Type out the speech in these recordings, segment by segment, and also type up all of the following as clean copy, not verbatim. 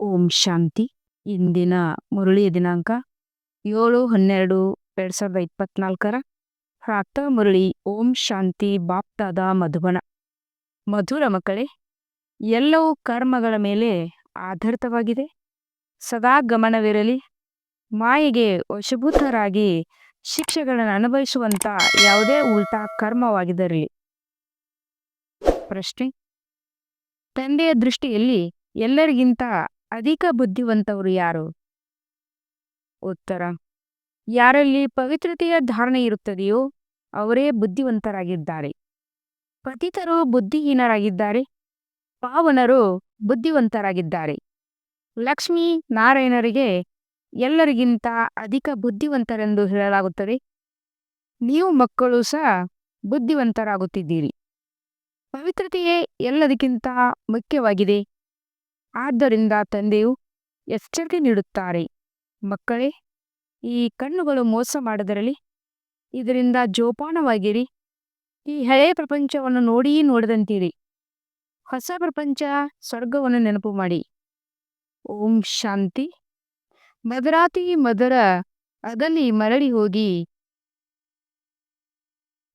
ಓಂ ಶಾಂತಿ. ಇಂದಿನ ಮುರಳಿಯ ದಿನಾಂಕ 7/12/2024. ಪ್ರಾತಃ ಮುರಳಿ. ಓಂ ಶಾಂತಿ. ಬಾಪ್ತಾದ ಮಧುಬನ. ಮಧುರ ಮಕ್ಕಳೇ, ಎಲ್ಲವೂ ಕರ್ಮಗಳ ಮೇಲೆ ಆಧಾರಿತವಾಗಿದೆ. ಸದಾ ಗಮನವಿರಲಿ. ಮಾಯೆಗೆ ವಶಭೂತರಾಗಿ ಶಿಕ್ಷೆಗಳನ್ನು ಅನುಭವಿಸುವಂಥ ಯಾವುದೇ ಉಲ್ಟಾ ಕರ್ಮವಾಗಿರಲಿ. ಪ್ರಶ್ನೆ: ತಂದೆಯ ದೃಷ್ಟಿಯಲ್ಲಿ ಎಲ್ಲರಿಗಿಂತ ಅಧಿಕ ಬುದ್ಧಿವಂತವರು ಯಾರು? ಉತ್ತರ: ಯಾರಲ್ಲಿ ಪವಿತ್ರತೆಯ ಧಾರಣೆ ಇರುತ್ತದೆಯೋ ಅವರೇ ಬುದ್ಧಿವಂತರಾಗಿದ್ದಾರೆ. ಪತಿತರು ಬುದ್ಧಿಹೀನರಾಗಿದ್ದಾರೆ, ಪಾವನರು ಬುದ್ಧಿವಂತರಾಗಿದ್ದಾರೆ. ಲಕ್ಷ್ಮೀ ನಾರಾಯಣರಿಗೆ ಎಲ್ಲರಿಗಿಂತ ಅಧಿಕ ಬುದ್ಧಿವಂತರೆಂದು ಹೇಳಲಾಗುತ್ತದೆ. ನೀವು ಮಕ್ಕಳು ಸಹ ಬುದ್ಧಿವಂತರಾಗುತ್ತಿದ್ದೀರಿ. ಪವಿತ್ರತೆಯೇ ಎಲ್ಲದಕ್ಕಿಂತ ಮುಖ್ಯವಾಗಿದೆ. ಆದ್ದರಿಂದ ತಂದೆಯು ಎಚ್ಚರಿಕೆ ನೀಡುತ್ತಾರೆ, ಮಕ್ಕಳೇ, ಈ ಕಣ್ಣುಗಳು ಮೋಸ ಮಾಡದಿರಲಿ. ಇದರಿಂದ ಜೋಪಾನವಾಗಿರಿ. ಈ ಹಳೆಯ ಪ್ರಪಂಚವನ್ನು ನೋಡದಂತೀರಿ. ಹೊಸ ಪ್ರಪಂಚ ಸ್ವರ್ಗವನ್ನು ನೆನಪು ಮಾಡಿ. ಓಂ ಶಾಂತಿ. ಮಧುರಾತಿ ಮಧುರ ಅಗಲಿ ಮರಳಿ ಹೋಗಿ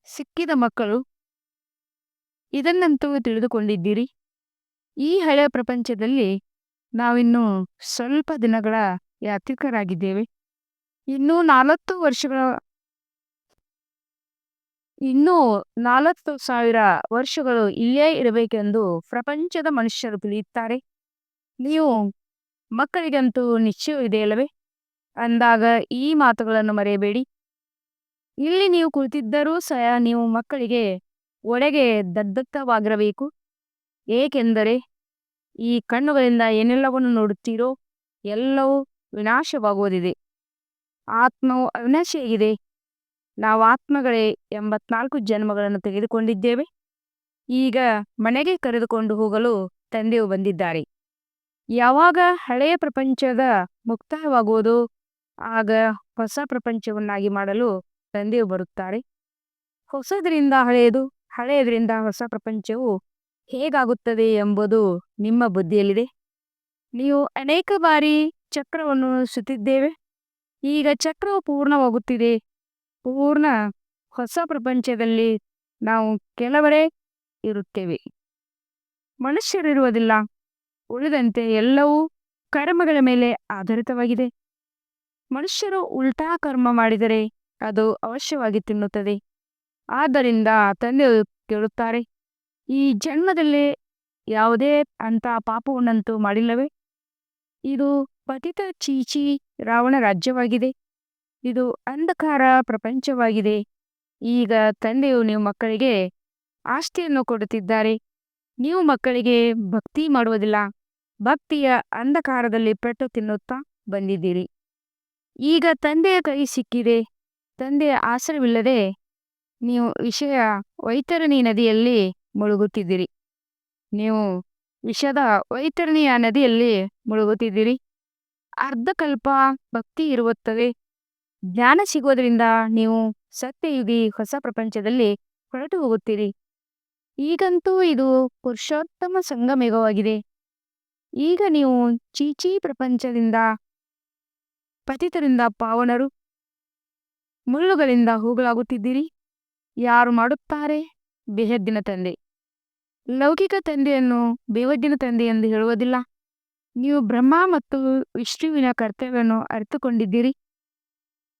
ಸಿಕ್ಕಿದ ಮಕ್ಕಳು, ಇದನ್ನಂತೂ ತಿಳಿದುಕೊಂಡಿದ್ದೀರಿ. ಈ ಹಳೆಯ ಪ್ರಪಂಚದಲ್ಲಿ ನಾವಿನ್ನೂ ಸ್ವಲ್ಪ ದಿನಗಳ ಯಾತ್ರಿಕರಾಗಿದ್ದೇವೆ. ಇನ್ನೂ 40,000 ವರ್ಷಗಳು ಇಲ್ಲೇ ಇರಬೇಕೆಂದು ಪ್ರಪಂಚದ ಮನುಷ್ಯರು ತಿಳಿಯುತ್ತಾರೆ. ನೀವು ಮಕ್ಕಳಿಗಂತೂ ನಿಶ್ಚಯವಿದೆಯಲ್ಲವೇ? ಅಂದಾಗ ಈ ಮಾತುಗಳನ್ನು ಮರೆಯಬೇಡಿ. ಇಲ್ಲಿ ನೀವು ಕುಳಿತಿದ್ದರೂ ಸಹ ನೀವು ಮಕ್ಕಳಿಗೆ ಒಳಗೆ ದಗ್ಧವಾಗಿರಬೇಕು. ಏಕೆಂದರೆ ಈ ಕಣ್ಣುಗಳಿಂದ ಏನೆಲ್ಲವನ್ನು ನೋಡುತ್ತೀರೋ ಎಲ್ಲವೂ ವಿನಾಶವಾಗುವುದಿದೆ. ಆತ್ಮವು ಅವಿನಾಶಿಯಾಗಿದೆ. ನಾವು ಆತ್ಮಗಳೇ 84 ಜನ್ಮಗಳನ್ನು ತೆಗೆದುಕೊಂಡಿದ್ದೇವೆ. ಈಗ ಮನೆಗೆ ಕರೆದುಕೊಂಡು ಹೋಗಲು ತಂದೆಯು ಬಂದಿದ್ದಾರೆ. ಯಾವಾಗ ಹಳೆಯ ಪ್ರಪಂಚದ ಮುಕ್ತಾಯವಾಗುವುದೋ ಆಗ ಹೊಸ ಪ್ರಪಂಚವನ್ನಾಗಿ ಮಾಡಲು ತಂದೆಯು ಬರುತ್ತಾರೆ. ಹೊಸದರಿಂದ ಹಳೆಯದು, ಹಳೆಯದರಿಂದ ಹೊಸ ಪ್ರಪಂಚವು ಹೇಗಾಗುತ್ತದೆ ಎಂಬುದು ನಿಮ್ಮ ಬುದ್ಧಿಯಲ್ಲಿದೆ. ನೀವು ಅನೇಕ ಬಾರಿ ಚಕ್ರವನ್ನು ಸುತ್ತಿದ್ದೇವೆ. ಈಗ ಚಕ್ರವು ಪೂರ್ಣವಾಗುತ್ತಿದೆ. ಪೂರ್ಣ ಹೊಸ ಪ್ರಪಂಚದಲ್ಲಿ ನಾವು ಕೆಲವರೇ ಇರುತ್ತೇವೆ. ಮನುಷ್ಯರಿರುವುದಿಲ್ಲ. ಉಳಿದಂತೆ ಎಲ್ಲವೂ ಕರ್ಮಗಳ ಮೇಲೆ ಆಧಾರಿತವಾಗಿದೆ. ಮನುಷ್ಯರು ಉಲ್ಟಾ ಕರ್ಮ ಮಾಡಿದರೆ ಅದು ಅವಶ್ಯವಾಗಿ ತಿನ್ನುತ್ತದೆ. ಆದ್ದರಿಂದ ತಂದೆಯು ಕೇಳುತ್ತಾರೆ, ಈ ಜನ್ಮದಲ್ಲಿ ಯಾವುದೇ ಅಂಥ ಪಾಪವನ್ನಂತೂ ಮಾಡಿಲ್ಲವೇ? ಇದು ಪತಿತ ಚೀಚಿ ರಾವಣ ರಾಜ್ಯವಾಗಿದೆ. ಇದು ಅಂಧಕಾರ ಪ್ರಪಂಚವಾಗಿದೆ. ಈಗ ತಂದೆಯು ನೀವು ಮಕ್ಕಳಿಗೆ ಆಸ್ತಿಯನ್ನು ಕೊಡುತ್ತಿದ್ದಾರೆ. ನೀವು ಮಕ್ಕಳಿಗೆ ಭಕ್ತಿ ಮಾಡುವುದಿಲ್ಲ. ಭಕ್ತಿಯ ಅಂಧಕಾರದಲ್ಲಿ ಪೆಟ್ಟು ತಿನ್ನುತ್ತಾ ಬಂದಿದ್ದೀರಿ. ಈಗ ತಂದೆಯ ಕೈ ಸಿಕ್ಕಿದೆ. ತಂದೆಯ ಆಶ್ರಯವಿಲ್ಲದೆ ನೀವು ವಿಷಯ ವೈತರಣಿ ನದಿಯಲ್ಲಿ ಮುಳುಗುತ್ತಿದ್ದೀರಿ. ನೀವು ವಿಷದ ವೈತರಣಿಯ ನದಿಯಲ್ಲಿ ಮುಳುಗುತ್ತಿದ್ದೀರಿ. ಅರ್ಧಕಲ್ಪ ಭಕ್ತಿ ಇರುತ್ತದೆ. ಜ್ಞಾನ ಸಿಗುವುದರಿಂದ ನೀವು ಸತ್ಯಯುಗಿ ಹೊಸ ಪ್ರಪಂಚದಲ್ಲಿ ಹೊರಟು ಹೋಗುತ್ತೀರಿ. ಈಗಂತೂ ಇದು ಪುರುಷೋತ್ತಮ ಸಂಗಮಯುಗವಾಗಿದೆ. ಈಗ ನೀವು ಚೀಚಿ ಪ್ರಪಂಚದಿಂದ ಪತಿತರಿಂದ ಪಾವನರು, ಮುಳ್ಳುಗಳಿಂದ ಹೂಗಳಾಗುತ್ತಿದ್ದೀರಿ. ಯಾರು ಮಾಡುತ್ತಾರೆ? ಬೇಹದ್ದಿನ ತಂದೆ. ಲೌಕಿಕ ತಂದೆಯನ್ನು ಬೇಹದ್ದಿನ ತಂದೆ ಎಂದು ಹೇಳುವುದಿಲ್ಲ. ನೀವು ಬ್ರಹ್ಮ ಮತ್ತು ವಿಷ್ಣುವಿನ ಕರ್ತವ್ಯವನ್ನು ಅರಿತುಕೊಂಡಿದ್ದೀರಿ,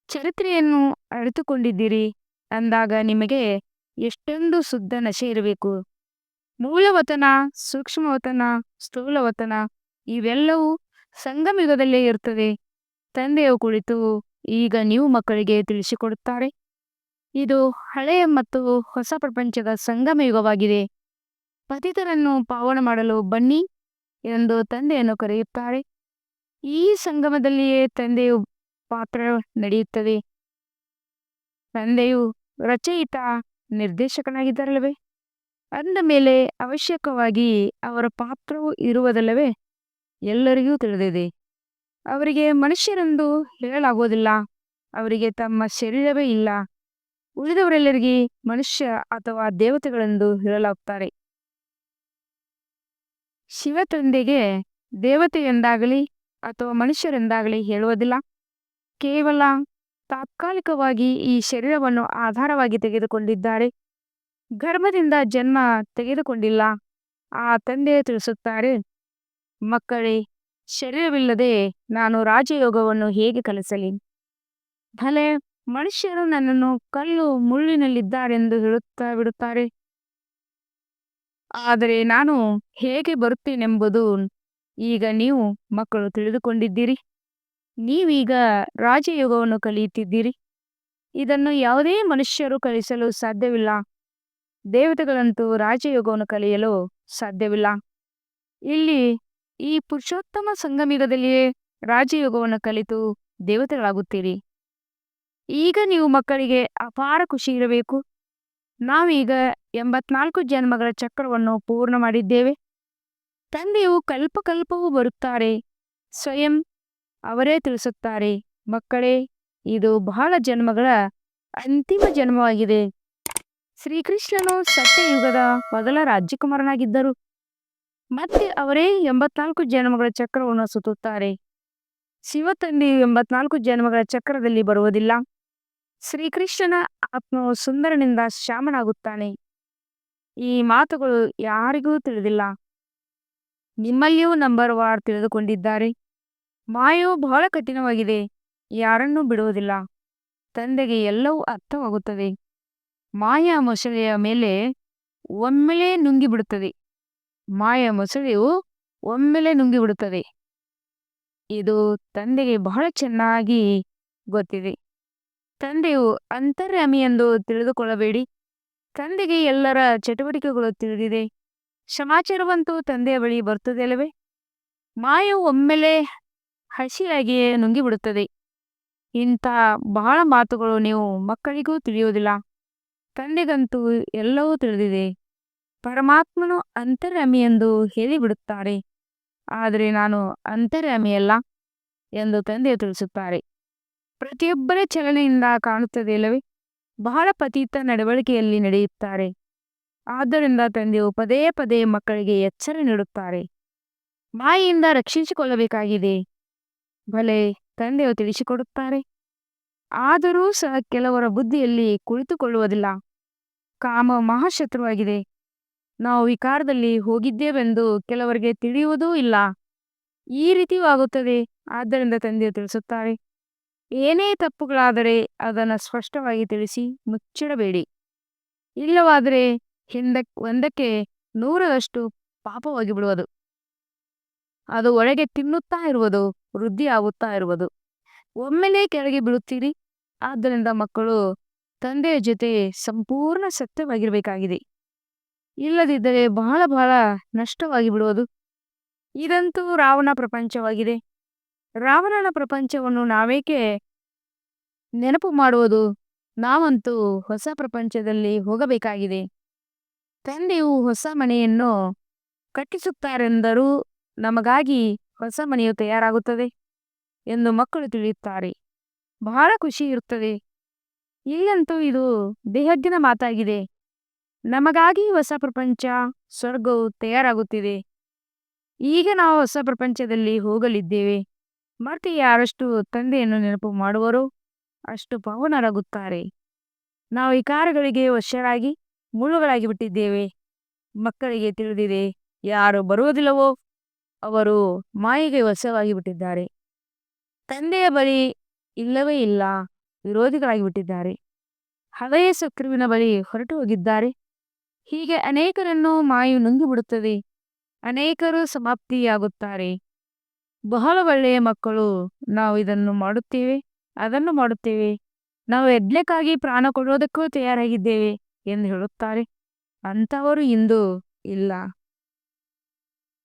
ಚರಿತ್ರೆಯನ್ನು ಅರಿತುಕೊಂಡಿದ್ದೀರಿ. ಅಂದಾಗ ನಿಮಗೆ ಎಷ್ಟೊಂದು ಶುದ್ಧ ನಶೆ ಇರಬೇಕು. ಮೂಲವತನ, ಸೂಕ್ಷ್ಮವತನ, ಸ್ಥೂಲವತನ ಇವೆಲ್ಲವೂ ಸಂಗಮಯುಗದಲ್ಲೇ ಇರುತ್ತದೆ. ತಂದೆಯು ಕುಳಿತು ಈಗ ನೀವು ಮಕ್ಕಳಿಗೆ ತಿಳಿಸಿಕೊಡುತ್ತಾರೆ. ಇದು ಹಳೆಯ ಮತ್ತು ಹೊಸ ಪ್ರಪಂಚದ ಸಂಗಮಯುಗವಾಗಿದೆ. ಪತಿತರನ್ನು ಪಾವನ ಮಾಡಲು ಬನ್ನಿ ಎಂದು ತಂದೆಯನ್ನು ಕರೆಯುತ್ತಾರೆ. ಈ ಸಂಗಮದಲ್ಲಿಯೇ ತಂದೆಯು ಪಾತ್ರ ನಡೆಯುತ್ತದೆ. ತಂದೆಯು ರಚಯಿತ ನಿರ್ದೇಶಕನಾಗಿದ್ದಾರಲ್ಲವೇ? ಅಂದ ಮೇಲೆ ಅವಶ್ಯಕವಾಗಿ ಅವರ ಪಾತ್ರವೂ ಇರುವುದಲ್ಲವೇ? ಎಲ್ಲರಿಗೂ ತಿಳಿದಿದೆ. ಅವರಿಗೆ ಮನುಷ್ಯರೆಂದು ಹೇಳಲಾಗುವುದಿಲ್ಲ. ಅವರಿಗೆ ತಮ್ಮ ಶರೀರವೇ ಇಲ್ಲ. ಉಳಿದವರೆಲ್ಲರಿಗೆ ಮನುಷ್ಯ ಅಥವಾ ದೇವತೆಗಳೆಂದು ಹೇಳಲಾಗುತ್ತಾರೆ. ಶಿವ ತಂದೆಗೆ ದೇವತೆಯೆಂದಾಗಲಿ ಅಥವಾ ಮನುಷ್ಯರೆಂದಾಗಲಿ ಹೇಳುವುದಿಲ್ಲ. ಕೇವಲ ತಾತ್ಕಾಲಿಕವಾಗಿ ಈ ಶರೀರವನ್ನು ಆಧಾರವಾಗಿ ತೆಗೆದುಕೊಂಡಿದ್ದಾರೆ. ಗರ್ಭದಿಂದ ಜನ್ಮ ತೆಗೆದುಕೊಂಡಿಲ್ಲ. ಆ ತಂದೆ ತಿಳಿಸುತ್ತಾರೆ, ಮಕ್ಕಳೇ, ಶರೀರವಿಲ್ಲದೆ ನಾನು ರಾಜಯೋಗವನ್ನು ಹೇಗೆ ಕಲಿಸಲಿ? ಭಲೆ, ಮನುಷ್ಯರು ನನ್ನನ್ನು ಕಲ್ಲು ಮುಳ್ಳಿನಲ್ಲಿದ್ದಾರೆಂದು ಹೇಳುತ್ತಾ ಬಿಡುತ್ತಾರೆ. ಆದರೆ ನಾನು ಹೇಗೆ ಬರುತ್ತೇನೆಂಬುದು ಈಗ ನೀವು ಮಕ್ಕಳು ತಿಳಿದುಕೊಂಡಿದ್ದೀರಿ. ನೀವೀಗ ರಾಜಯೋಗವನ್ನು ಕಲಿಯುತ್ತಿದ್ದೀರಿ. ಇದನ್ನು ಯಾವುದೇ ಮನುಷ್ಯರು ಕಲಿಸಲು ಸಾಧ್ಯವಿಲ್ಲ. ದೇವತೆಗಳಂತೂ ರಾಜಯೋಗವನ್ನು ಕಲಿಯಲು ಸಾಧ್ಯವಿಲ್ಲ. ಇಲ್ಲಿ ಈ ಪುರುಷೋತ್ತಮ ಸಂಗಮಯುಗದಲ್ಲಿಯೇ ರಾಜಯೋಗವನ್ನು ಕಲಿತು ದೇವತೆಗಳಾಗುತ್ತೀರಿ. ಈಗ ನೀವು ಮಕ್ಕಳಿಗೆ ಅಪಾರ ಖುಷಿ ಇರಬೇಕು. ನಾವೀಗ 84 ಜನ್ಮಗಳ ಚಕ್ರವನ್ನು ಪೂರ್ಣ ಮಾಡಿದ್ದೇವೆ. ತಂದೆಯು ಕಲ್ಪಕಲ್ಪವೂ ಬರುತ್ತಾರೆ. ಸ್ವಯಂ ಅವರೇ ತಿಳಿಸುತ್ತಾರೆ, ಮಕ್ಕಳೇ, ಇದು ಬಹಳ ಜನ್ಮಗಳ ಅಂತಿಮ ಜನ್ಮವಾಗಿದೆ. ಶ್ರೀಕೃಷ್ಣನು ಸತ್ಯಯುಗದ ಮೊದಲ ರಾಜ್ಯಕುಮಾರನಾಗಿದ್ದರು. ಮತ್ತೆ ಅವರೇ 84 ಜನ್ಮಗಳ ಚಕ್ರವನ್ನು ಸುತ್ತುತ್ತಾರೆ. ಶಿವತಂದೆಯು 84 ಜನ್ಮಗಳ ಚಕ್ರದಲ್ಲಿ ಬರುವುದಿಲ್ಲ. ಶ್ರೀಕೃಷ್ಣನ ಆತ್ಮವು ಸುಂದರನಿಂದ ಶ್ಯಾಮನಾಗುತ್ತಾನೆ. ಈ ಮಾತುಗಳು ಯಾರಿಗೂ ತಿಳಿದಿಲ್ಲ. ನಿಮ್ಮಲ್ಲಿಯೂ ನಂಬರ್ ವಾರ್ ತಿಳಿದುಕೊಂಡಿದ್ದಾರೆ. ಮಾಯವು ಬಹಳ ಕಠಿಣವಾಗಿದೆ. ಯಾರನ್ನೂ ಬಿಡುವುದಿಲ್ಲ. ತಂದೆಗೆ ಎಲ್ಲವೂ ಅರ್ಥವಾಗುತ್ತದೆ. ಮಾಯಾ ಮೊಸಳೆಯ ಮೇಲೆ ಒಮ್ಮೆಲೇ ನುಂಗಿಬಿಡುತ್ತದೆ. ಮಾಯಾ ಮೊಸಳೆಯು ಒಮ್ಮೆಲೇ ನುಂಗಿಬಿಡುತ್ತದೆ. ಇದು ತಂದೆಗೆ ಬಹಳ ಚೆನ್ನಾಗಿ ಗೊತ್ತಿದೆ. ತಂದೆಯು ಅಂತರ್ಯಾಮಿ ಎಂದು ತಿಳಿದುಕೊಳ್ಳಬೇಡಿ. ತಂದೆಗೆ ಎಲ್ಲರ ಚಟುವಟಿಕೆಗಳು ತಿಳಿದಿದೆ. ಸಮಾಚಾರವಂತೂ ತಂದೆಯ ಬಳಿ ಬರ್ತದೆ ಅಲ್ಲವೇ? ಮಾಯವು ಒಮ್ಮೆಲೇ ಹಸಿಯಾಗಿಯೇ ನುಂಗಿಬಿಡುತ್ತದೆ. ಇಂಥ ಬಹಳ ಮಾತುಗಳು ನೀವು ಮಕ್ಕಳಿಗೂ ತಿಳಿಯುವುದಿಲ್ಲ. ತಂದೆಗಂತೂ ಎಲ್ಲವೂ ತಿಳಿದಿದೆ. ಪರಮಾತ್ಮನು ಅಂತರ್ಯಾಮಿ ಎಂದು ಹೇಳಿಬಿಡುತ್ತಾರೆ. ಆದರೆ ನಾನು ಅಂತರ್ಯಾಮಿಯಲ್ಲ ಎಂದು ತಂದೆಯು ತಿಳಿಸುತ್ತಾರೆ. ಪ್ರತಿಯೊಬ್ಬರ ಚಲನೆಯಿಂದ ಕಾಣುತ್ತದೆ ಅಲ್ಲವೇ? ಬಹಳ ಪತಿತ ನಡವಳಿಕೆಯಲ್ಲಿ ನಡೆಯುತ್ತಾರೆ. ಆದ್ದರಿಂದ ತಂದೆಯು ಪದೇ ಪದೇ ಮಕ್ಕಳಿಗೆ ಎಚ್ಚರ ನೀಡುತ್ತಾರೆ. ಮಾಯೆಯಿಂದ ರಕ್ಷಿಸಿಕೊಳ್ಳಬೇಕಾಗಿದೆ. ಭಲೆ, ತಂದೆಯು ತಿಳಿಸಿಕೊಡುತ್ತಾರೆ. ಆದರೂ ಸಹ ಕೆಲವರ ಬುದ್ಧಿಯಲ್ಲಿ ಕುಳಿತುಕೊಳ್ಳುವುದಿಲ್ಲ. ಕಾಮ ಮಹಾಶತ್ರುವಾಗಿದೆ. ನಾವು ವಿಕಾರದಲ್ಲಿ ಹೋಗಿದ್ದೇವೆಂದು ಕೆಲವರಿಗೆ ತಿಳಿಯುವುದೂ ಇಲ್ಲ. ಈ ರೀತಿಯೂ ಆಗುತ್ತದೆ. ಆದ್ದರಿಂದ ತಂದೆಯು ತಿಳಿಸುತ್ತಾರೆ, ಏನೇ ತಪ್ಪುಗಳಾದರೆ ಅದನ್ನು ಸ್ಪಷ್ಟವಾಗಿ ತಿಳಿಸಿ ಮುಚ್ಚಿಡಬೇಡಿ. ಇಲ್ಲವಾದರೆ ಒಂದಕ್ಕೆ 100ರಷ್ಟು ಪಾಪವಾಗಿ ಬಿಡುವುದು. ಅದು ಒಳಗೆ ತಿನ್ನುತ್ತಾ ಇರುವುದು, ವೃದ್ಧಿ ಆಗುತ್ತಾ ಇರುವುದು. ಒಮ್ಮೆಲೇ ಕೆಳಗೆ ಬೀಳುತ್ತೀರಿ. ಆದ್ದರಿಂದ ಮಕ್ಕಳು ತಂದೆಯ ಜೊತೆ ಸಂಪೂರ್ಣ ಸತ್ಯವಾಗಿರಬೇಕಾಗಿದೆ. ಇಲ್ಲದಿದ್ದರೆ ಬಹಳ ಬಹಳ ನಷ್ಟವಾಗಿ ಬಿಡುವುದು. ಇದಂತೂ ರಾವಣ ಪ್ರಪಂಚವಾಗಿದೆ. ರಾವಣನ ಪ್ರಪಂಚವನ್ನು ನಾವೇಕೆ ನೆನಪು ಮಾಡುವುದು? ನಾವಂತೂ ಹೊಸ ಪ್ರಪಂಚದಲ್ಲಿ ಹೋಗಬೇಕಾಗಿದೆ. ತಂದೆಯು ಹೊಸ ಮನೆಯನ್ನು ಕಟ್ಟಿಸುತ್ತಾರೆಂದರೂ ನಮಗಾಗಿ ಹೊಸ ಮನೆಯು ತಯಾರಾಗುತ್ತದೆ ಎಂದು ಮಕ್ಕಳು ತಿಳಿಯುತ್ತಾರೆ. ಬಹಳ ಖುಷಿ ಇರುತ್ತದೆ. ಇಲ್ಲಂತೂ ಇದು ದೇಹಜ್ಞನ ಮಾತಾಗಿದೆ. ನಮಗಾಗಿ ಹೊಸ ಪ್ರಪಂಚ, ಸ್ವರ್ಗವು ತಯಾರಾಗುತ್ತಿದೆ. ಈಗ ನಾವು ಹೊಸ ಪ್ರಪಂಚದಲ್ಲಿ ಹೋಗಲಿದ್ದೇವೆ. ಮತ್ತೆ ಯಾರಷ್ಟು ತಂದೆಯನ್ನು ನೆನಪು ಮಾಡುವರೋ ಅಷ್ಟು ಪಾವನರಾಗುತ್ತಾರೆ. ನಾವು ವಿಕಾರಗಳಿಗೆ ವಶರಾಗಿ ಮುಳ್ಳುಗಳಾಗಿ ಬಿಟ್ಟಿದ್ದೇವೆ. ಮಕ್ಕಳಿಗೆ ತಿಳಿದಿದೆ, ಯಾರು ಬರುವುದಿಲ್ಲವೋ ಅವರು ಮಾಯೆಗೆ ವಶವಾಗಿ ಬಿಟ್ಟಿದ್ದಾರೆ. ತಂದೆಯ ಬಳಿ ಇಲ್ಲವೇ ಇಲ್ಲ, ವಿರೋಧಿಗಳಾಗಿ ಬಿಟ್ಟಿದ್ದಾರೆ. ಹಳೆಯ ಶತ್ರುವಿನ ಬಳಿ ಹೊರಟು ಹೋಗಿದ್ದಾರೆ. ಹೀಗೆ ಅನೇಕರನ್ನು ಮಾಯು ನುಂಗಿಬಿಡುತ್ತದೆ. ಅನೇಕರು ಸಮಾಪ್ತಿಯಾಗುತ್ತಾರೆ. ಬಹಳ ಒಳ್ಳೆಯ ಮಕ್ಕಳು, ನಾವು ಇದನ್ನು ಮಾಡುತ್ತೇವೆ, ಅದನ್ನು ಮಾಡುತ್ತೇವೆ, ನಾವು ಯಜ್ಞಕ್ಕಾಗಿ ಪ್ರಾಣ ಕೊಡುವುದಕ್ಕೂ ತಯಾರಾಗಿದ್ದೇವೆ ಎಂದು ಹೇಳುತ್ತಾರೆ. ಅಂಥವರು ಇಂದು ಇಲ್ಲ.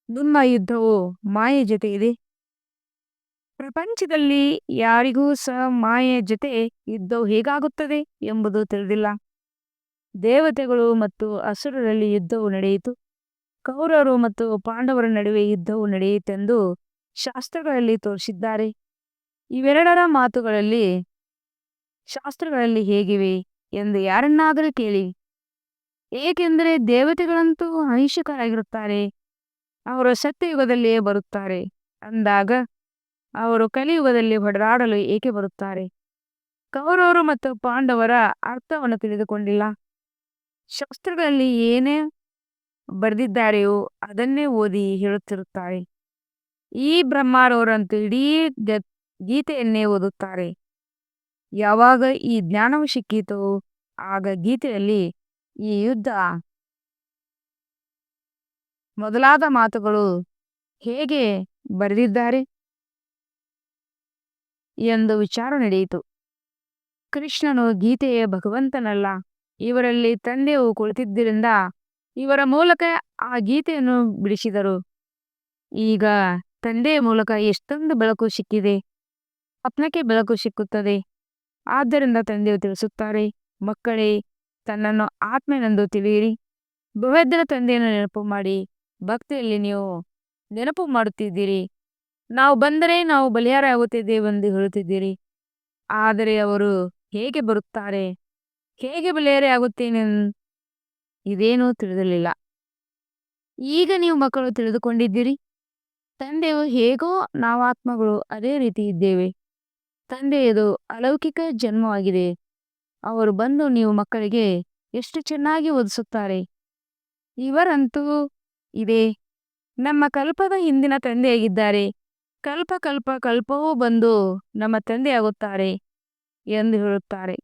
ನಿಮ್ಮ ಯುದ್ಧವು ಮಾಯೆ ಜೊತೆ ಇದೆ. ಪ್ರಪಂಚದಲ್ಲಿ ಯಾರಿಗೂ ಸಹ ಮಾಯೆಯ ಜೊತೆ ಯುದ್ಧವು ಹೇಗಾಗುತ್ತದೆ ಎಂಬುದು ತಿಳಿದಿಲ್ಲ. ದೇವತೆಗಳು ಮತ್ತು ಅಸುರರಲ್ಲಿ ಯುದ್ಧವು ನಡೆಯಿತು. ಕೌರವರು ಮತ್ತು ಪಾಂಡವರ ನಡುವೆ ಯುದ್ಧವು ನಡೆಯಿತೆಂದು ಶಾಸ್ತ್ರಗಳಲ್ಲಿ ತೋರಿಸಿದ್ದಾರೆ. ಇವೆರಡರ ಮಾತುಗಳಲ್ಲಿ ಶಾಸ್ತ್ರಗಳಲ್ಲಿ ಹೇಗಿವೆ ಎಂದು ಯಾರನ್ನಾದರೂ ಕೇಳಿ. ಏಕೆಂದರೆ ದೇವತೆಗಳಂತೂ ಅಹಿಂಸಕರಾಗಿರುತ್ತಾರೆ. ಅವರು ಸತ್ಯಯುಗದಲ್ಲಿಯೇ ಬರುತ್ತಾರೆ ಅಂದಾಗ ಅವರು ಕಲಿಯುಗದಲ್ಲಿ ಹೊಡೆದಾಡಲು ಏಕೆ ಬರುತ್ತಾರೆ? ಕೌರವರು ಮತ್ತು ಪಾಂಡವರ ಅರ್ಥವನ್ನು ತಿಳಿದುಕೊಂಡಿಲ್ಲ. ಶಾಸ್ತ್ರಗಳಲ್ಲಿ ಏನೇ ಬರೆದಿದ್ದಾರೆಯೋ ಅದನ್ನೇ ಓದಿ ಹೇಳುತ್ತಿರುತ್ತಾರೆ. ಈ ಬ್ರಹ್ಮಾರವರಂತೂ ಇಡೀ ಗೀತೆಯನ್ನೇ ಓದುತ್ತಾರೆ. ಯಾವಾಗ ಈ ಜ್ಞಾನವು ಸಿಕ್ಕಿತೋ ಆಗ ಗೀತೆಯಲ್ಲಿ ಈ ಯುದ್ಧ ಮೊದಲಾದ ಮಾತುಗಳು ಹೇಗೆ ಬರೆದಿದ್ದಾರೆ ಎಂದು ವಿಚಾರ ನಡೆಯಿತು. ಕೃಷ್ಣನು ಗೀತೆಯ ಭಗವಂತನಲ್ಲ, ಇವರಲ್ಲಿ ತಂದೆಯು ಕುಳಿತಿದ್ದರಿಂದ ಇವರ ಮೂಲಕ ಆ ಗೀತೆಯನ್ನು ಬಿಡಿಸಿದರು. ಈಗ ತಂದೆಯ ಮೂಲಕ ಎಷ್ಟೊಂದು ಬೆಳಕು ಸಿಕ್ಕಿದೆ, ಆತ್ಮಕ್ಕೆ ಬೆಳಕು ಸಿಕ್ಕುತ್ತದೆ. ಆದ್ದರಿಂದ ತಂದೆಯು ತಿಳಿಸುತ್ತಾರೆ, ಮಕ್ಕಳೇ, ತನ್ನನ್ನು ಆತ್ಮನೆಂದು ತಿಳಿಯಿರಿ. ಬಹುದ್ರ ತಂದೆಯನ್ನು ನೆನಪು ಮಾಡಿ. ಭಕ್ತಿಯಲ್ಲಿ ನೀವು ನೆನಪು ಮಾಡುತ್ತಿದ್ದೀರಿ. ನಾವು ಬಂದರೆ ನಾವು ಬಲಿಹಾರ ಆಗುತ್ತಿದ್ದೇವೆಂದು ಹೇಳುತ್ತಿದ್ದೀರಿ. ಆದರೆ ಅವರು ಹೇಗೆ ಬರುತ್ತಾರೆ, ಹೇಗೆ ಬಲಿಹಾರ ಆಗುತ್ತೇನೆ ಇದೇನೂ ತಿಳಿದಿರಲಿಲ್ಲ. ಈಗ ನೀವು ಮಕ್ಕಳು ತಿಳಿದುಕೊಂಡಿದ್ದೀರಿ. ತಂದೆಯು ಹೇಗೋ ನಾವು ಆತ್ಮಗಳು ಅದೇ ರೀತಿ ಇದ್ದೇವೆ. ತಂದೆಯದು ಅಲೌಕಿಕ ಜನ್ಮವಾಗಿದೆ. ಅವರು ಬಂದು ನೀವು ಮಕ್ಕಳಿಗೆ ಎಷ್ಟು ಚೆನ್ನಾಗಿ ಓದಿಸುತ್ತಾರೆ. ಇವರಂತೂ ಇದೆ, ನಮ್ಮ ಕಲ್ಪದ ಹಿಂದಿನ ತಂದೆಯಾಗಿದ್ದಾರೆ. ಕಲ್ಪವೂ ಬಂದು ನಮ್ಮ ತಂದೆಯಾಗುತ್ತಾರೆ ಎಂದು ಹೇಳುತ್ತಾರೆ.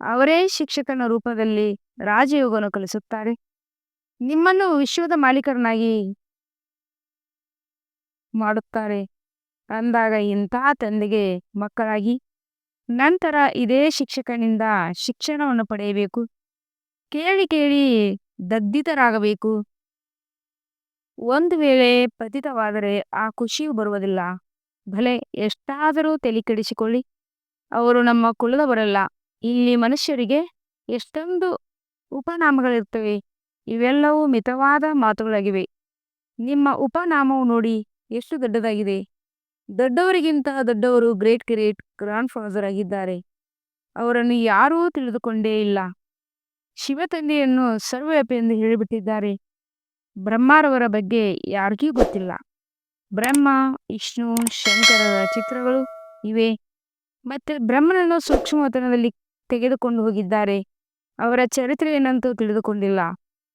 ಅವರೇ ಶಿಕ್ಷಕನ ರೂಪದಲ್ಲಿ ರಾಜಯೋಗವನ್ನು ಕಲಿಸುತ್ತಾರೆ. ನಿಮ್ಮನ್ನು ವಿಶ್ವದ ಮಾಲೀಕರನ್ನಾಗಿ ಮಾಡುತ್ತಾರೆ ಅಂದಾಗ ಇಂತಹ ತಂದೆಗೆ ಮಕ್ಕಳಾಗಿ ನಂತರ ಇದೇ ಶಿಕ್ಷಕನಿಂದ ಶಿಕ್ಷಣವನ್ನು ಪಡೆಯಬೇಕು. ಕೇಳಿ ಕೇಳಿ ದಗ್ಧಿತರಾಗಬೇಕು. ಒಂದು ವೇಳೆ ಪತಿತವಾದರೆ ಆ ಖುಷಿಯು ಬರುವುದಿಲ್ಲ. ಭಲೆ ಎಷ್ಟಾದರೂ ತಲೆ ಕೆಡಿಸಿಕೊಳ್ಳಿ, ಅವರು ನಮ್ಮ ಕುಲದವರಲ್ಲ. ಇಲ್ಲಿ ಮನುಷ್ಯರಿಗೆ ಎಷ್ಟೊಂದು ಉಪನಾಮಗಳಿರ್ತವೆ. ಇವೆಲ್ಲವೂ ಮಿತವಾದ ಮಾತುಗಳಾಗಿವೆ. ನಿಮ್ಮ ಉಪನಾಮವು ನೋಡಿ ಎಷ್ಟು ದೊಡ್ಡದಾಗಿದೆ. ದೊಡ್ಡವರಿಗಿಂತ ದೊಡ್ಡವರು ಗ್ರೇಟ್ ಗ್ರಾಂಡ್ ಫಾದರ್ ಆಗಿದ್ದಾರೆ. ಅವರನ್ನು ಯಾರೂ ತಿಳಿದುಕೊಂಡೇ ಇಲ್ಲ. ಶಿವ ತಂದೆಯನ್ನು ಸರ್ವವ್ಯಾಪಿ ಎಂದು ಹೇಳಿಬಿಟ್ಟಿದ್ದಾರೆ. ಬ್ರಹ್ಮಾರವರ ಬಗ್ಗೆ ಯಾರಿಗೂ ಗೊತ್ತಿಲ್ಲ. ಬ್ರಹ್ಮ, ವಿಷ್ಣು, ಶಂಕರರ ಚಿತ್ರಗಳು ಇವೆ. ಮತ್ತೆ ಬ್ರಹ್ಮನನ್ನು ಸೂಕ್ಷ್ಮವತನದಲ್ಲಿ ತೆಗೆದುಕೊಂಡು ಹೋಗಿದ್ದಾರೆ. ಅವರ ಚರಿತ್ರೆಯನ್ನಂತೂ ತಿಳಿದುಕೊಂಡಿಲ್ಲ.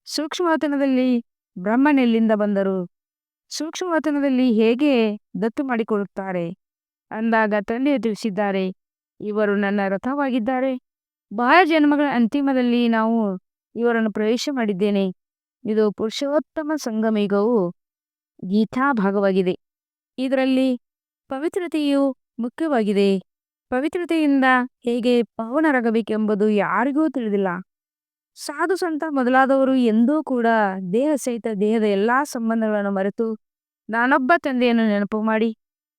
ಸೂಕ್ಷ್ಮವತನದಲ್ಲಿ ಬ್ರಹ್ಮನೆಲ್ಲಿಂದ ಬಂದರು, ಸೂಕ್ಷ್ಮವತನದಲ್ಲಿ ಹೇಗೆ ದತ್ತು ಮಾಡಿಕೊಳ್ಳುತ್ತಾರೆ ಅಂದಾಗ ತಂದೆಯು ತಿಳಿಸಿದ್ದಾರೆ, ಇವರು ನನ್ನ ರಥವಾಗಿದ್ದಾರೆ. ಬಹಳ ಜನ್ಮಗಳ ಅಂತಿಮದಲ್ಲಿ ನಾವು ಇವರನ್ನು ಪ್ರವೇಶ ಮಾಡಿದ್ದೇನೆ. ಇದು ಪುರುಷೋತ್ತಮ ಸಂಗಮಯುಗವು ಗೀತಾ ಭಾಗವಾಗಿದೆ. ಇದರಲ್ಲಿ ಪವಿತ್ರತೆಯು ಮುಖ್ಯವಾಗಿದೆ. ಪವಿತ್ರತೆಯಿಂದ ಹೇಗೆ ಪಾವನರಾಗಬೇಕೆಂಬುದು ಯಾರಿಗೂ ತಿಳಿದಿಲ್ಲ. ಸಾಧು ಸಂತ ಮೊದಲಾದವರು ಎಂದೂ ಕೂಡ ದೇಹ ಸಹಿತ ದೇಹದ ಎಲ್ಲಾ ಸಂಬಂಧಗಳನ್ನು ಮರೆತು ನಾನೊಬ್ಬ ತಂದೆಯನ್ನು ನೆನಪು ಮಾಡಿ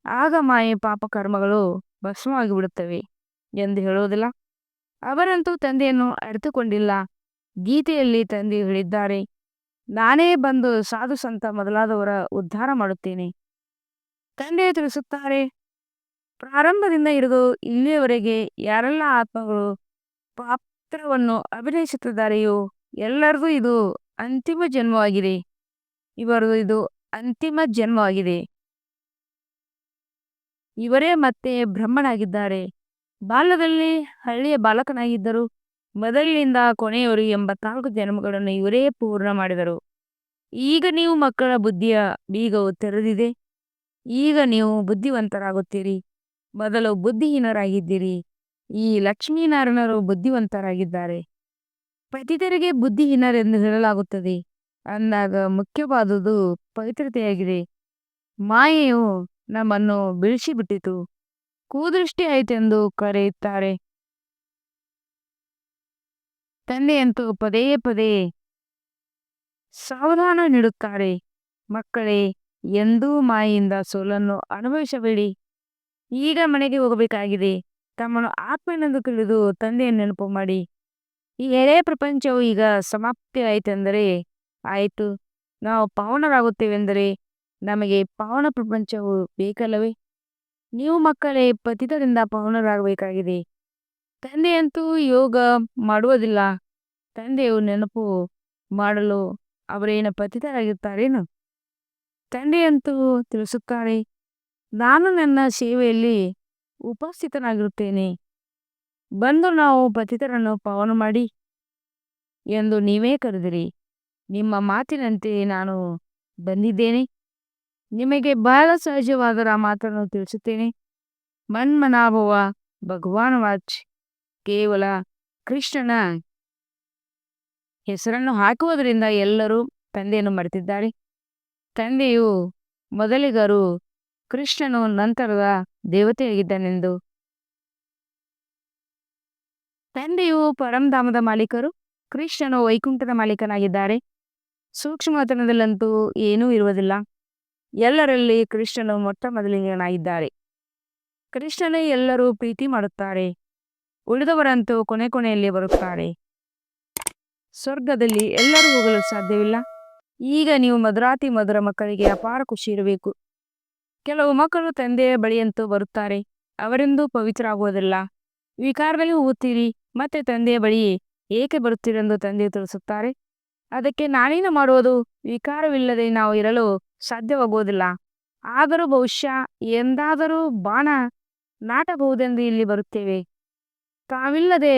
ಆಗ ಮಾಯೆ ಪಾಪ ಕರ್ಮಗಳು ಭಸ್ಮವಾಗಿ ಬಿಡುತ್ತವೆ ಎಂದು ಹೇಳೋದಿಲ್ಲ. ಅವರಂತೂ ತಂದೆಯನ್ನು ಅರಿತುಕೊಂಡಿಲ್ಲ. ಗೀತೆಯಲ್ಲಿ ತಂದೆಯು ಹೇಳಿದ್ದಾರೆ, ನಾನೇ ಬಂದು ಸಾಧು ಸಂತ ಮೊದಲಾದವರ ಉದ್ಧಾರ ಮಾಡುತ್ತೇನೆ. ತಂದೆಯು ತಿಳಿಸುತ್ತಾರೆ, ಪ್ರಾರಂಭದಿಂದ ಹಿಡಿದು ಇಲ್ಲಿಯವರೆಗೆ ಯಾರೆಲ್ಲ ಆತ್ಮಗಳು ಪಾತ್ರವನ್ನು ಅಭಿನಯಿಸುತ್ತಿದ್ದಾರೆಯೋ ಎಲ್ಲರದು ಇದು ಅಂತಿಮ ಜನ್ಮವಾಗಿದೆ. ಇವರದು ಇದು ಅಂತಿಮ ಜನ್ಮವಾಗಿದೆ. ಇವರೇ ಮತ್ತೆ ಬ್ರಹ್ಮನಾಗಿದ್ದಾರೆ. ಬಾಲ್ಯದಲ್ಲಿ ಹಳ್ಳಿಯ ಬಾಲಕನಾಗಿದ್ದರು. ಮೊದಲಿನಿಂದ ಕೊನೆಯವರು 84 ಜನ್ಮಗಳನ್ನು ಇವರೇ ಪೂರ್ಣ ಮಾಡಿದರು. ಈಗ ನೀವು ಮಕ್ಕಳ ಬುದ್ಧಿಯ ಬೀಗವು ತೆರೆದಿದೆ. ಈಗ ನೀವು ಬುದ್ಧಿವಂತರಾಗುತ್ತೀರಿ. ಮೊದಲು ಬುದ್ಧಿಹೀನರಾಗಿದ್ದೀರಿ. ಈ ಲಕ್ಷ್ಮೀನಾರಾಯಣರು ಬುದ್ಧಿವಂತರಾಗಿದ್ದಾರೆ. ಪತಿತರಿಗೆ ಬುದ್ಧಿಹೀನರೆಂದು ಹೇಳಲಾಗುತ್ತದೆ ಅಂದಾಗ ಮುಖ್ಯವಾದುದು ಪವಿತ್ರತೆಯಾಗಿದೆ. ಮಾಯೆಯು ನಮ್ಮನ್ನು ಬೀಳಿಸಿಬಿಟ್ಟಿತು, ಕುದೃಷ್ಟಿ ಆಯಿತೆಂದು ಕರೆಯುತ್ತಾರೆ. ತಂದೆಯಂತೂ ಪದೇ ಪದೇ ಸಾವಧಾನ ನೀಡುತ್ತಾರೆ, ಮಕ್ಕಳೇ, ಎಂದೂ ಮಾಯೆಯಿಂದ ಸೋಲನ್ನು ಅನುಭವಿಸಬೇಡಿ. ಈಗ ಮನೆಗೆ ಹೋಗಬೇಕಾಗಿದೆ. ತಮ್ಮನ್ನು ಆತ್ಮನೆಂದು ತಿಳಿದು ತಂದೆಯನ್ನು ನೆನಪು ಮಾಡಿ. ಈ ಎಳೆ ಪ್ರಪಂಚವು ಈಗ ಸಮಾಪ್ತಿ ಆಯಿತೆಂದರೆ ಆಯಿತು. ನಾವು ಪಾವನರಾಗುತ್ತೇವೆಂದರೆ ನಮಗೆ ಪಾವನ ಪ್ರಪಂಚವು ಬೇಕಲ್ಲವೇ? ನೀವು ಮಕ್ಕಳೇ ಪತಿತರಿಂದ ಪಾವನರಾಗಬೇಕಾಗಿದೆ. ತಂದೆಯಂತೂ ಯೋಗ ಮಾಡುವುದಿಲ್ಲ. ತಂದೆಯು ನೆನಪು ಮಾಡಲು ಅವರೇನು ಪತಿತರಾಗಿರ್ತಾರೇನು? ತಂದೆಯಂತೂ ತಿಳಿಸುತ್ತಾರೆ, ನಾನು ನನ್ನ ಸೇವೆಯಲ್ಲಿ ಉಪಸ್ಥಿತನಾಗಿರುತ್ತೇನೆ. ಬಂದು ನಾವು ಪತಿತರನ್ನು ಪಾವನ ಮಾಡಿ ಎಂದು ನೀವೇ ಕರೆದಿರಿ. ನಿಮ್ಮ ಮಾತಿನಂತೆ ನಾನು ಬಂದಿದ್ದೇನೆ. ನಿಮಗೆ ಬಹಳ ಸಹಜವಾದ ಮಾತನ್ನು ತಿಳಿಸುತ್ತೇನೆ. ಮನ್ಮನಾಭವ ಭಗವಾನ್ ವಾಚ್ ಕೇವಲ ಕೃಷ್ಣನ ಹೆಸರನ್ನು ಹಾಕುವುದರಿಂದ ಎಲ್ಲರೂ ತಂದೆಯನ್ನು ಮರೆತಿದ್ದಾರೆ. ತಂದೆಯು ಮೊದಲಿಗರು, ಕೃಷ್ಣನು ನಂತರದ ದೇವತೆಯಾಗಿದ್ದಾನೆಂದು. ತಂದೆಯು ಪರಂಧಾಮದ ಮಾಲೀಕರು, ಕೃಷ್ಣನು ವೈಕುಂಠದ ಮಾಲೀಕನಾಗಿದ್ದಾರೆ. ಸೂಕ್ಷ್ಮತನದಲ್ಲಂತೂ ಏನೂ ಇರುವುದಿಲ್ಲ. ಎಲ್ಲರಲ್ಲಿ ಕೃಷ್ಣನು ಮೊಟ್ಟ ಮೊದಲಿಗನಾಗಿದ್ದಾರೆ. ಕೃಷ್ಣನೇ ಎಲ್ಲರೂ ಪ್ರೀತಿ ಮಾಡುತ್ತಾರೆ. ಉಳಿದವರಂತೂ ಕೊನೆಯಲ್ಲಿ ಬರುತ್ತಾರೆ. ಸ್ವರ್ಗದಲ್ಲಿ ಎಲ್ಲರೂ ಹೋಗಲು ಸಾಧ್ಯವಿಲ್ಲ. ಈಗ ನೀವು ಮಧುರಾತಿ ಮಧುರ ಮಕ್ಕಳಿಗೆ ಅಪಾರ ಖುಷಿ ಇರಬೇಕು. ಕೆಲವು ಮಕ್ಕಳು ತಂದೆಯ ಬಳಿಯಂತೂ ಬರುತ್ತಾರೆ, ಅವರೆಂದೂ ಪವಿತ್ರರಾಗುವುದಿಲ್ಲ. ವಿಕಾರದಲ್ಲಿ ಹೋಗುತ್ತೀರಿ, ಮತ್ತೆ ತಂದೆಯ ಬಳಿ ಏಕೆ ಬರುತ್ತೀರೆಂದು ತಂದೆ ತಿಳಿಸುತ್ತಾರೆ. ಅದಕ್ಕೆ ನಾನೇನು ಮಾಡುವುದು? ವಿಕಾರವಿಲ್ಲದೆ ನಾವು ಇರಲು ಸಾಧ್ಯವಾಗುವುದಿಲ್ಲ. ಆದರೂ ಬಹುಶಃ ಎಂದಾದರೂ ಬಾಣ ನಾಟಬಹುದೆಂದು ಇಲ್ಲಿ ಬರುತ್ತೇವೆ. ತಾವಿಲ್ಲದೆ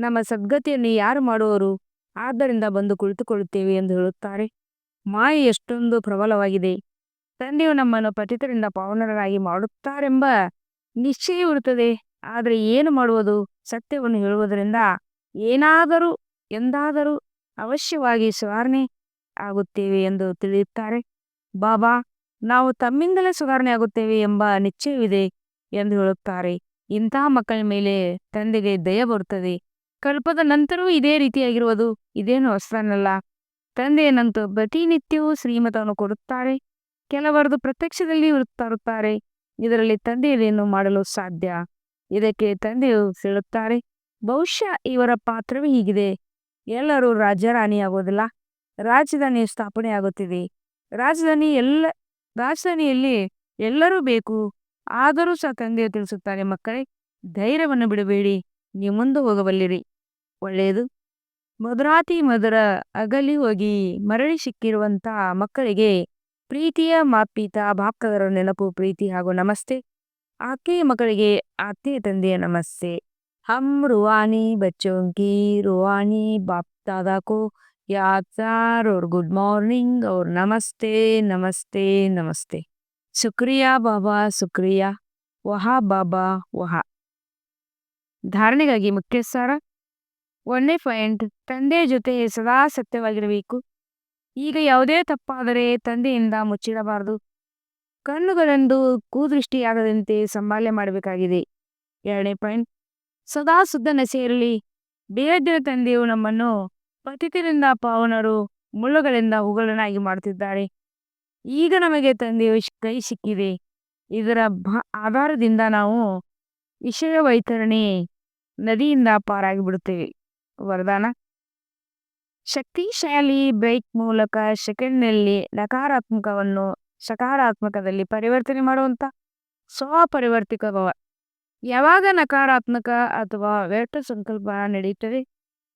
ನಮ್ಮ ಸದ್ಗತಿಯನ್ನು ಯಾರು ಮಾಡುವರು? ಆದ್ದರಿಂದ ಬಂದು ಕುಳಿತುಕೊಳ್ಳುತ್ತೇವೆ ಎಂದು ಹೇಳುತ್ತಾರೆ. ಮಾಯೆ ಎಷ್ಟೊಂದು ಪ್ರಬಲವಾಗಿದೆ. ತಂದೆಯು ನಮ್ಮನ್ನು ಪತಿತರಿಂದ ಪಾವನರಾಗಿ ಮಾಡುತ್ತಾರೆಂಬ ನಿಶ್ಚಯವಿರುತ್ತದೆ. ಆದರೆ ಏನು ಮಾಡುವುದು? ಸತ್ಯವನ್ನು ಹೇಳುವುದರಿಂದ ಏನಾದರೂ ಎಂದಾದರೂ ಅವಶ್ಯವಾಗಿ ಸುಧಾರಣೆ ಆಗುತ್ತೇವೆ ಎಂದು ತಿಳಿಯುತ್ತಾರೆ. ಬಾಬಾ, ನಾವು ತಮ್ಮಿಂದಲೇ ಸುಧಾರಣೆ ಆಗುತ್ತೇವೆ ಎಂಬ ನಿಶ್ಚಯವಿದೆ ಎಂದು ಹೇಳುತ್ತಾರೆ. ಇಂತಹ ಮಕ್ಕಳ ಮೇಲೆ ತಂದೆಗೆ ದಯ ಬರುತ್ತದೆ. ಕಲ್ಪದ ನಂತರವೂ ಇದೇ ರೀತಿಯಾಗಿರುವುದು ಇದೇನು ಹೊಸತನಲ್ಲ. ತಂದೆಯನ್ನಂತೂ ಪ್ರತಿನಿತ್ಯವೂ ಶ್ರೀಮತವನ್ನು ಕೊಡುತ್ತಾರೆ. ಕೆಲವರದು ಪ್ರತ್ಯಕ್ಷದಲ್ಲಿ ತರುತ್ತಾರೆ. ಇದರಲ್ಲಿ ತಂದೆಯದೇನು ಮಾಡಲು ಸಾಧ್ಯ? ಇದಕ್ಕೆ ತಂದೆಯು ಹೇಳುತ್ತಾರೆ, ಬಹುಶಃ ಇವರ ಪಾತ್ರವೇ ಹೀಗಿದೆ. ಎಲ್ಲರೂ ರಾಜರಾಣಿಯಾಗುವುದಿಲ್ಲ. ರಾಜಧಾನಿಯು ಸ್ಥಾಪನೆಯಾಗುತ್ತಿದೆ. ರಾಜಧಾನಿಯಲ್ಲಿ ಎಲ್ಲರೂ ಬೇಕು. ಆದರೂ ಸಹ ತಂದೆಯು ತಿಳಿಸುತ್ತಾರೆ, ಮಕ್ಕಳೇ, ಧೈರ್ಯವನ್ನು ಬಿಡಬೇಡಿ, ನೀವು ಮುಂದೆ ಹೋಗಬಲ್ಲಿರಿ. ಒಳ್ಳೆಯದು. ಮಧುರಾತಿ ಮಧುರ ಅಗಲಿ ಹೋಗಿ ಮರಳಿ ಸಿಕ್ಕಿರುವಂಥ ಮಕ್ಕಳಿಗೆ ಪ್ರೀತಿಯ ಮಾತ್ಪಿತ ಬಾಪ್ತಾದರ ನೆನಪು, ಪ್ರೀತಿ ಹಾಗೂ ನಮಸ್ತೆ. ಆತ್ಮೀಯ ಮಕ್ಕಳಿಗೆ ಆತ್ಮೀಯ ತಂದೆಯ ನಮಸ್ತೆ. हम रूहानी बच्चों की रूहानी बाप दादा को याद और गुड मॉर्निंग और नमस्ते नमस्ते नमस्ते. ಶುಕ್ರಿಯಾ ಬಾಬಾ, ಶುಕ್ರಿಯಾ. ವಹಾ ಬಾಬಾ ವಹಾ. ಧಾರಣೆಗಾಗಿ ಮುಖ್ಯ ಸಾರ. 1ನೇ ಪಾಯಿಂಟ್, ತಂದೆಯ ಜೊತೆ ಸದಾ ಸತ್ಯವಾಗಿರಬೇಕು. ಈಗ ಯಾವುದೇ ತಪ್ಪಾದರೆ ತಂದೆಯಿಂದ ಮುಚ್ಚಿಡಬಾರದು. ಕಣ್ಣುಗಳೆಂದು ಕೂದೃಷ್ಟಿಯಾಗದಂತೆ ಸಂಭಾಲನೆ ಮಾಡಬೇಕಾಗಿದೆ. 2ನೇ ಪಾಯಿಂಟ್, ಸದಾ ಶುದ್ಧ ನಸೆಯಿರಲಿ. ಬೇಹದ್ದಿನ ತಂದೆಯು ನಮ್ಮನ್ನು ಪತಿತರಿಂದ ಪಾವನರು, ಮುಳ್ಳುಗಳಿಂದ ಹೂಗಳನ್ನಾಗಿ ಮಾಡುತ್ತಿದ್ದಾರೆ. ಈಗ ನಮಗೆ ತಂದೆಯು ಕೈ ಸಿಕ್ಕಿದೆ. ಇದರ ಆಧಾರದಿಂದ ನಾವು ವಿಷಯ ವೈತರಣೆ ನದಿಯಿಂದ ಪಾರಾಗಿ ಬಿಡುತ್ತೇವೆ. ವರದಾನ: ಶಕ್ತಿಶಾಲಿ ಬ್ರೇಕ್ ಮೂಲಕ ಸೆಕೆಂಡ್ನಲ್ಲಿ ನಕಾರಾತ್ಮಕವನ್ನು ಸಕಾರಾತ್ಮಕದಲ್ಲಿ ಪರಿವರ್ತನೆ ಮಾಡುವಂತ ಸ್ವಪರಿವರ್ತಿತ ಭವ. ಯಾವಾಗ ನಕಾರಾತ್ಮಕ ಅಥವಾ ವ್ಯರ್ಥ ಸಂಕಲ್ಪ ನಡೆಯುತ್ತದೆ,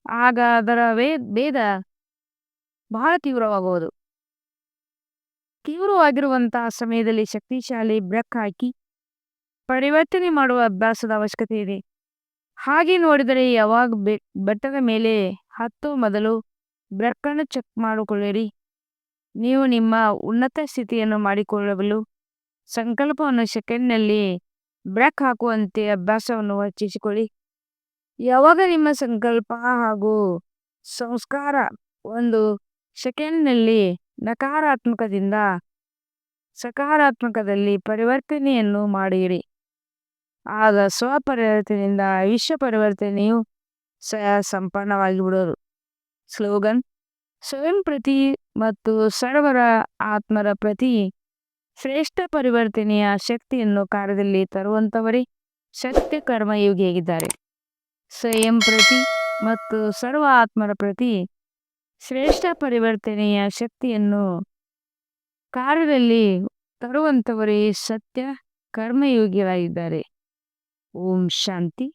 ಆಗ ಅದರ ಭೇದ ಬಹಳ ತೀವ್ರವಾಗುವುದು. ತೀವ್ರವಾಗಿರುವಂತಹ ಸಮಯದಲ್ಲಿ ಶಕ್ತಿಶಾಲಿ ಬ್ರೇಕ್ ಹಾಕಿ ಪರಿವರ್ತನೆ ಮಾಡುವ ಅಭ್ಯಾಸದ ಅವಶ್ಯಕತೆ ಇದೆ. ಹಾಗೆ ನೋಡಿದರೆ ಯಾವಾಗ ಬೆಟ್ಟದ ಮೇಲೆ ಹತ್ತೋ ಮೊದಲು ಬ್ರೇಕನ್ನು ಚೆಕ್ ಮಾಡಿಕೊಳ್ಳಿರಿ. ನೀವು ನಿಮ್ಮ ಉನ್ನತ ಸ್ಥಿತಿಯನ್ನು ಮಾಡಿಕೊಳ್ಳಲು ಸಂಕಲ್ಪವನ್ನು ಸೆಕೆಂಡ್ನಲ್ಲಿ ಬ್ರೇಕ್ ಹಾಕುವಂತೆ ಅಭ್ಯಾಸವನ್ನು ಹೆಚ್ಚಿಸಿಕೊಳ್ಳಿ. ಯಾವಾಗ ನಿಮ್ಮ ಸಂಕಲ್ಪ ಹಾಗೂ ಸಂಸ್ಕಾರ ಒಂದು ಸೆಕೆಂಡ್ನಲ್ಲಿ ನಕಾರಾತ್ಮಕದಿಂದ ಸಕಾರಾತ್ಮಕದಲ್ಲಿ ಪರಿವರ್ತನೆಯನ್ನು ಮಾಡಿರಿ, ಆಗ ಸ್ವಪರಿವರ್ತನೆಯಿಂದ ವಿಶ್ವ ಪರಿವರ್ತನೆಯು ಸಂಪನ್ನವಾಗಿ ಬಿಡೋದು. ಸ್ಲೋಗನ್: ಸ್ವಯಂ ಪ್ರತಿ ಮತ್ತು ಸರ್ವರ ಆತ್ಮರ ಪ್ರತಿ ಶ್ರೇಷ್ಠ ಪರಿವರ್ತನೆಯ ಶಕ್ತಿಯನ್ನು ಕಾರ್ಯದಲ್ಲಿ ತರುವಂತವರೇ ಸತ್ಯ ಕರ್ಮಯೋಗಿಯಾಗಿದ್ದಾರೆ. ಸ್ವಯಂ ಪ್ರತಿ ಮತ್ತು ಸರ್ವ ಆತ್ಮರ ಪ್ರತಿ ಶ್ರೇಷ್ಠ ಪರಿವರ್ತನೆಯ ಶಕ್ತಿಯನ್ನು ಕಾರ್ಯದಲ್ಲಿ ತರುವಂತವರೇ ಸತ್ಯ ಕರ್ಮಯೋಗಿಯಾಗಿದ್ದಾರೆ. ಓಂ ಶಾಂತಿ.